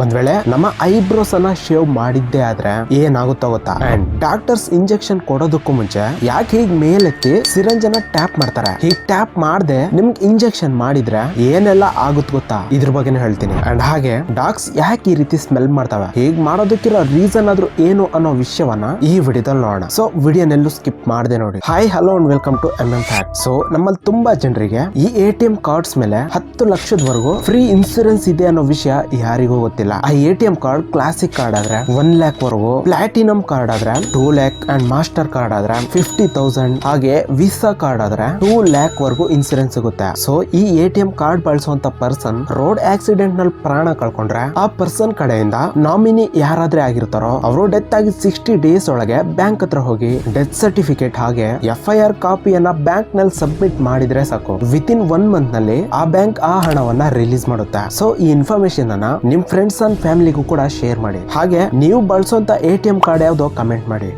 ಒಂದ್ ವೇಳೆ ನಮ್ಮ ಐಬ್ರೋಸ್ ಅನ್ನ ಶೇವ್ ಮಾಡಿದ್ದೆ ಆದ್ರೆ ಏನಾಗುತ್ತೋ ಗೊತ್ತಾ. ಅಂಡ್ ಡಾಕ್ಟರ್ಸ್ ಇಂಜೆಕ್ಷನ್ ಕೊಡೋದಕ್ಕೂ ಮುಂಚೆ ಯಾಕೆ ಹೀಗ್ ಮೇಲೆತ್ತಿ ಸಿರಂಜ್ ಅನ್ನ ಟ್ಯಾಪ್ ಮಾಡ್ತಾರೆ. ಹೀಗ್ ಟ್ಯಾಪ್ ಮಾಡದೆ ನಿಮ್ಗೆ ಇಂಜೆಕ್ಷನ್ ಮಾಡಿದ್ರೆ ಏನೆಲ್ಲ ಆಗುತ್ತೆ ಗೊತ್ತಾ, ಇದ್ರ ಬಗ್ಗೆನೇ ಹೇಳ್ತೀನಿ. ಅಂಡ್ ಹಾಗೆ ಡಾಗ್ಸ್ ಯಾಕೆ ಈ ರೀತಿ ಸ್ಮೆಲ್ ಮಾಡ್ತವೆ, ಹೀಗ್ ಮಾಡೋದಕ್ಕಿರೋ ರೀಸನ್ ಆದ್ರೂ ಏನು ಅನ್ನೋ ವಿಷಯವನ್ನ ಈ ವಿಡಿಯೋದಲ್ಲಿ ನೋಡೋಣ. ಸೊ ವಿಡಿಯೋನೆಲ್ಲೂ ಸ್ಕಿಪ್ ಮಾಡದೆ ನೋಡಿ. Hi hello and welcome to MM fact. So ನಮ್ಮಲ್ಲಿ ತುಂಬಾ ಜನರಿಗೆ ಈ ATM ಕಾರ್ಡ್ಸ್ ಮೇಲೆ 10 ಲಕ್ಷದವರೆಗೂ ಫ್ರೀ ಇನ್ಸೂರೆನ್ಸ್ ಇದೆ ಅನ್ನೋ ವಿಷಯ ಯಾರಿಗೂ ಗೊತ್ತಿಲ್ಲ. ಆ ATM ಕಾರ್ಡ್ ಕ್ಲಾಸಿಕ್ ಕಾರ್ಡ್ ಆದ್ರೆ 1 lakh ವರೆಗೂ, ಪ್ಲಾಟಿನಂ ಕಾರ್ಡ್ ಆದ್ರೆ 2 lakh ಅಂಡ್ ಮಾಸ್ಟರ್ ಕಾರ್ಡ್ ಆದ್ರೆ 50,000, ಹಾಗೆ ವಿಸಾ ಕಾರ್ಡ್ ಆದ್ರೆ 2 lakh ವರೆಗೂ ಇನ್ಸೂರೆನ್ಸ್ ಸಿಗುತ್ತೆ. ಸೊ ಈ ATM ಕಾರ್ಡ್ ಬಳಸುವಂತ ಪರ್ಸನ್ ರೋಡ್ ಆಕ್ಸಿಡೆಂಟ್ ನಲ್ಲಿ ಪ್ರಾಣ ಕಳ್ಕೊಂಡ್ರೆ ಆ ಪರ್ಸನ್ ಕಡೆಯಿಂದ ನಾಮಿನಿ ಯಾರಾದ್ರೆ ಆಗಿರ್ತಾರೋ ಅವರು ಡೆತ್ ಆಗಿ 60 days ಒಳಗೆ ಬ್ಯಾಂಕ್ ಹತ್ರ ಹೋಗಿ ಡೆತ್ ಸರ್ಟಿಫಿಕೇಟ್ ಹಾಗೆ FIR ಕಾಪಿಯನ್ನ ಬ್ಯಾಂಕ್ ನಲ್ಲಿ ಸಬ್ಮಿಟ್ ಮಾಡಿದ್ರೆ ಸಾಕು, ವಿತಿನ್ 1 month ನಲ್ಲಿ ಆ ಬ್ಯಾಂಕ್ ಆ ಹಣವನ್ನ ರಿಲೀಸ್ ಮಾಡುತ್ತೆ. ಸೊ ಈ ಇನ್ಫಾರ್ಮೇಶನ್ ಅನ್ನ ನಿಮ್ ಫ್ರೆಂಡ್ಸ್ ಅಂಡ್ ಫ್ಯಾಮಿಲಿಗೂ ಕೂಡ ಶೇರ್ ಮಾಡಿ. ಹಾಗೆ ನೀವು ಬಳಸುವಂತ ATM ಕಾರ್ಡ್ ಯಾವ್ದೋ ಕಮೆಂಟ್ ಮಾಡಿ.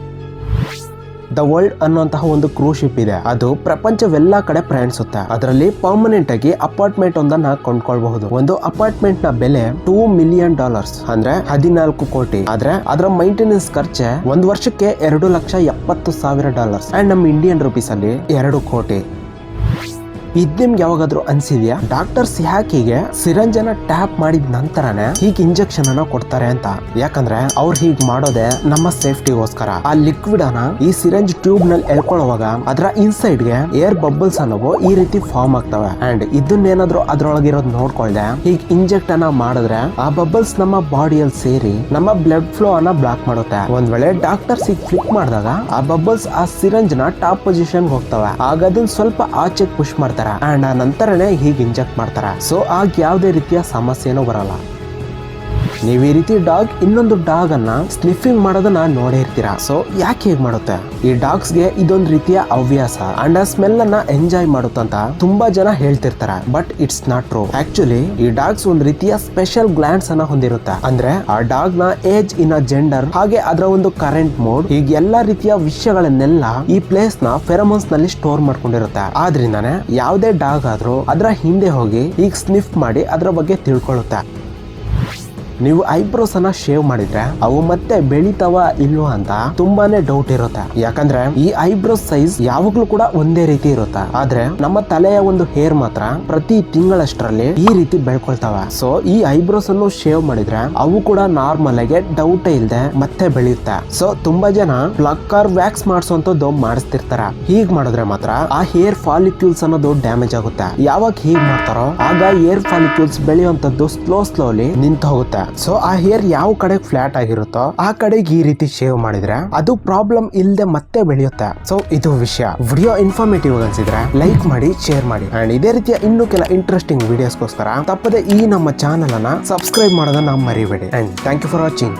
ದ ವರ್ಲ್ಡ್ ಅನ್ನುವಂತಹ ಒಂದು ಕ್ರೂಸ್ ಶಿಪ್ ಇದೆ. ಅದು ಪ್ರಪಂಚವೆಲ್ಲಾ ಕಡೆ ಪ್ರಯಾಣಿಸುತ್ತೆ. ಅದರಲ್ಲಿ ಪರ್ಮನೆಂಟ್ ಆಗಿ ಅಪಾರ್ಟ್ಮೆಂಟ್ ಒಂದನ್ನ ಕೊಂಡ್ಕೊಳ್ಬಹುದು. ಒಂದು ಅಪಾರ್ಟ್ಮೆಂಟ್ ನ ಬೆಲೆ $2 million ಅಂದ್ರೆ 14 ಕೋಟಿ. ಆದ್ರೆ ಅದರ ಮೈಂಟೆನೆನ್ಸ್ ಖರ್ಚೆ ಒಂದು ವರ್ಷಕ್ಕೆ $2,70,000 ಅಂಡ್ ನಮ್ಮ ಇಂಡಿಯನ್ ರುಪೀಸ್ ಅಲ್ಲಿ 2 ಕೋಟಿ. ಇದ್ ನಿಮ್ಗೆ ಯಾವಾಗಾದ್ರೂ ಅನ್ಸಿದ್ಯಾ ಡಾಕ್ಟರ್ಸ್ ಯಾಕೆ ಸಿರಂಜನ ಟ್ಯಾಪ್ ಮಾಡಿದ ನಂತರನೇ ಹೀಗೆ ಇಂಜೆಕ್ಷನ್ ಅನ್ನ ಕೊಡ್ತಾರೆ ಅಂತ? ಯಾಕಂದ್ರೆ ಅವ್ರು ಹೀಗ್ ಮಾಡೋದೆ ನಮ್ಮ ಸೇಫ್ಟಿಗೋಸ್ಕರ. ಆ ಲಿಕ್ವಿಡ್ ಅನ್ನ ಈ ಸಿರಂಜ್ ಟ್ಯೂಬ್ ನಲ್ಲಿ ಎಳ್ಕೊಳ್ಳುವಾಗ ಅದರ ಇನ್ಸೈಡ್ ಗೆ ಏರ್ ಬಬಲ್ಸ್ ಅನ್ನೋವು ಈ ರೀತಿ ಫಾರ್ಮ್ ಆಗ್ತವೆ. ಅಂಡ್ ಇದನ್ನೇನಾದ್ರೂ ಅದ್ರೊಳಗಿರೋದು ನೋಡ್ಕೊಳ್ದೆ ಹೀಗ್ ಇಂಜೆಕ್ಟ್ ಅನ್ನ ಮಾಡಿದ್ರೆ ಆ ಬಬಲ್ಸ್ ನಮ್ಮ ಬಾಡಿಯಲ್ಲಿ ಸೇರಿ ನಮ್ಮ ಬ್ಲಡ್ ಫ್ಲೋ ಅನ್ನ ಬ್ಲಾಕ್ ಮಾಡುತ್ತೆ. ಒಂದ್ ವೇಳೆ ಡಾಕ್ಟರ್ಸ್ ಈಗ ಫ್ಲಿಕ್ ಮಾಡಿದಾಗ ಆ ಬಬಲ್ಸ್ ಆ ಸಿರಂಜ್ ನ ಟಾಪ್ ಪೊಸಿಷನ್ ಹೋಗ್ತವೆ. ಆಗ ಅದನ್ನ ಸ್ವಲ್ಪ ಆಚೆಗೆ ಪುಷ್ ಮಾಡ್ತಾರೆ ಅಂಡ್ ಆ ನಂತರನೇ ಹೀಗೆ ಇಂಜೆಕ್ಟ್ ಮಾಡ್ತಾರೆ. ಸೊ ಆಗ ಯಾವುದೇ ರೀತಿಯ ಸಮಸ್ಯೆನೂ ಬರಲ್ಲ. ನೀವು ಈ ರೀತಿ ಡಾಗ್ ಇನ್ನೊಂದು ಡಾಗ್ ಅನ್ನ ಸ್ನಿಫಿಂಗ್ ಮಾಡೋದನ್ನ ನೋಡೇ ಇರ್ತೀರಾ. ಸೊ ಯಾಕೆ ಹೀಗೆ ಮಾಡುತ್ತೆ? ಈ ಡಾಗ್ಸ್ ಗೆ ಇದೊಂದು ರೀತಿಯ ಹವ್ಯಾಸ ಅಂಡ್ ಆ ಸ್ಮೆಲ್ ಅನ್ನ ಎಂಜಾಯ್ ಮಾಡುತ್ತಂತ ತುಂಬಾ ಜನ ಹೇಳ್ತಿರ್ತಾರೆ. But it's not true. Actually ಈ ಡಾಗ್ಸ್ ಒಂದ್ ರೀತಿಯ ಸ್ಪೆಷಲ್ ಗ್ಲ್ಯಾಂಡ್ಸ್ ಅನ್ನ ಹೊಂದಿರುತ್ತೆ. ಅಂದ್ರೆ ಆ ಡಾಗ್ ನ ಏಜ್ ಇನ್ ಅ ಜೆಂಡರ್ ಹಾಗೆ ಅದರ ಒಂದು ಕರೆಂಟ್ ಮೋಡ್ ಹೀಗೆ ಎಲ್ಲಾ ರೀತಿಯ ವಿಷಯಗಳನ್ನೆಲ್ಲ ಈ ಪ್ಲೇಸ್ ನ ಫೆರಮೋನ್ಸ್ ನಲ್ಲಿ ಸ್ಟೋರ್ ಮಾಡ್ಕೊಂಡಿರುತ್ತೆ. ಆದ್ರಿಂದಾನೆ ಯಾವುದೇ ಡಾಗ್ ಆದ್ರೂ ಅದರ ಹಿಂದೆ ಹೋಗಿ ಈಗ ಸ್ನಿಫ್ ಮಾಡಿ ಅದರ ಬಗ್ಗೆ ತಿಳ್ಕೊಳ್ಳುತ್ತೆ. ನೀವು ಐಬ್ರೋಸ್ ಅನ್ನ ಶೇವ್ ಮಾಡಿದ್ರೆ ಅವು ಮತ್ತೆ ಬೆಳಿತಾವ ಇಲ್ವಾ ಅಂತ ತುಂಬಾನೇ ಡೌಟ್ ಇರುತ್ತೆ. ಯಾಕಂದ್ರೆ ಈ ಐಬ್ರೋಸ್ ಸೈಜ್ ಯಾವಾಗ್ಲೂ ಕೂಡ ಒಂದೇ ರೀತಿ ಇರುತ್ತೆ. ಆದ್ರೆ ನಮ್ಮ ತಲೆಯ ಒಂದು ಹೇರ್ ಮಾತ್ರ ಪ್ರತಿ ತಿಂಗಳಷ್ಟರಲ್ಲಿ ಈ ರೀತಿ ಬೆಳ್ಕೊಳ್ತಾವ. ಸೊ ಈ ಐಬ್ರೋಸ್ ಅನ್ನು ಶೇವ್ ಮಾಡಿದ್ರೆ ಅವು ಕೂಡ ನಾರ್ಮಲ್ ಆಗಿ ಡೌಟ್ ಇಲ್ದೆ ಮತ್ತೆ ಬೆಳೆಯುತ್ತೆ. ಸೊ ತುಂಬಾ ಜನ ಪ್ಲಗ್ ಆರ್ ವ್ಯಾಕ್ಸ್ ಮಾಡಿಸುವಂತದ್ದು ಮಾಡಿಸ್ತಿರ್ತಾರ. ಹೀಗ್ ಮಾಡಿದ್ರೆ ಮಾತ್ರ ಆ ಹೇರ್ ಫಾಲಿಕ್ಯೂಲ್ಸ್ ಅನ್ನೋದು ಡ್ಯಾಮೇಜ್ ಆಗುತ್ತೆ. ಯಾವಾಗ ಹೀಗ್ ಮಾಡ್ತಾರೋ ಆಗ ಹೇರ್ ಫಾಲಿಕ್ಯೂಲ್ಸ್ ಬೆಳೆಯುವಂತದ್ದು ಸ್ಲೋಲಿ ನಿಂತು ಹೋಗುತ್ತೆ. ಸೊ ಆ ಹೇರ್ ಯಾವ ಕಡೆ ಫ್ಲಾಟ್ ಆಗಿರುತ್ತೋ ಆ ಕಡೆಗೆ ಈ ರೀತಿ ಶೇವ್ ಮಾಡಿದ್ರೆ ಅದು ಪ್ರಾಬ್ಲಮ್ ಇಲ್ಲದೆ ಮತ್ತೆ ಬೆಳೆಯುತ್ತೆ. ಸೊ ಇದು ವಿಷಯ. ವಿಡಿಯೋ ಇನ್ಫಾರ್ಮೇಟಿವ್ ಅನ್ಸಿದ್ರೆ ಲೈಕ್ ಮಾಡಿ, ಶೇರ್ ಮಾಡಿ ಅಂಡ್ ಇದೇ ರೀತಿಯ ಇನ್ನೂ ಕೆಲ ಇಂಟ್ರೆಸ್ಟಿಂಗ್ ವಿಡಿಯೋಸ್ಗೋಸ್ಕರ ತಪ್ಪದೆ ಈ ನಮ್ಮ ಚಾನಲ್ ಅನ್ನ ಸಬ್ಸ್ಕ್ರೈಬ್ ಮಾಡೋದನ್ನ ಮರಿಬೇಡಿ. And thank you for watching.